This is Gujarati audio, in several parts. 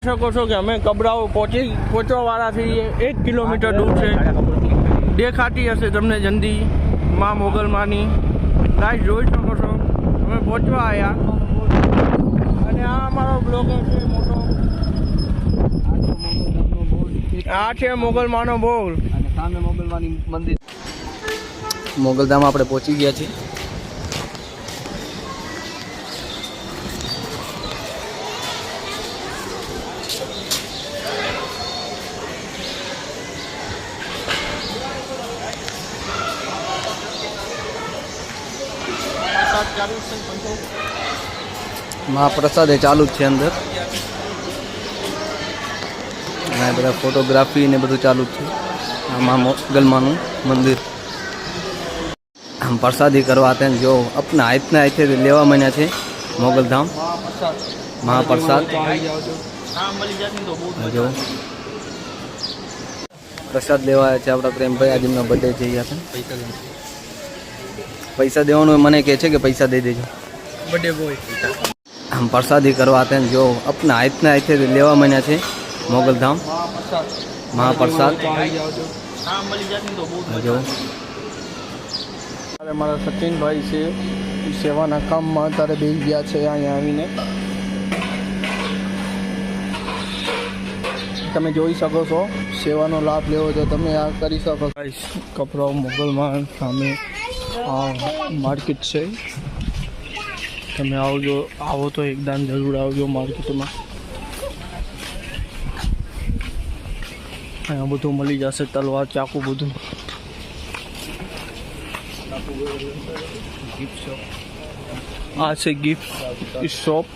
શકો છો કે અમે કબરાઓ પહોંચવા વાળા છીએ। 1 કિલોમીટર દૂર છે, દેખાતી હશે તમને જંદી માં મોગલમાની। ગાઈસ જોઈ શકો છો અમે પહોંચવા આવ્યા અને આ અમારો બ્લોગર છે મોટો। આ છે મોગલમાનો બોલ અને સામે મોગલમાની મંદિર। મોગલધામ આપણે પહોંચી ગયા છીએ। મહાપ્રસાદ એ ચાલુ જ છે અંદર, અને બધા ફોટોગ્રાફી ને બધું ચાલુ જ છે। આમાં મોગલમાનું મંदिर हम प्रसादी करवाते हैं जो अपना इतना ऐसे लेवा महीना है। मोगलधाम महाप्रसाद जो प्रसाद लेवा है अपना प्रेम भाई आज एमना बर्थडे चाहिए था। पैसा देवानो मने कहे छे कि पैसा दे देजो बर्थडे बॉय। हम प्रसादी करवाते हैं जो अपना इतना ऐसे लेवा महीना है। मोगलधाम महाप्रसाद जो મારા સચિનભાઈ છે સેવાના કામમાં અત્યારે બેસી ગયા છે। અહીંયા આવીને તમે જોઈ શકો છો, સેવાનો લાભ લેવો તો તમે આ કરી શકો। કપરાઓ મોગલમાં સામે માર્કેટ છે, તમે આવો તો એકદમ જરૂર આવજો માર્કેટમાં। અહીંયા બધું મળી જશે, તલવાર ચાકુ બધું। આ છે ગિફ્ટ શોપ।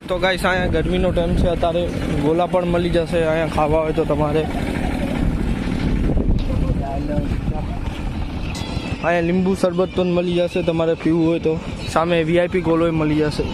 તો ગાઈસ અહીંયા ગરમીનો ટાઈમ છે, અત્યારે ગોલા પણ મળી જશે અહીંયા ખાવા હોય તો તમારે। અહીંયા લીંબુ શરબત પણ મળી જશે તમારે પીવું હોય તો। સામે VIP ગોલો મળી જશે।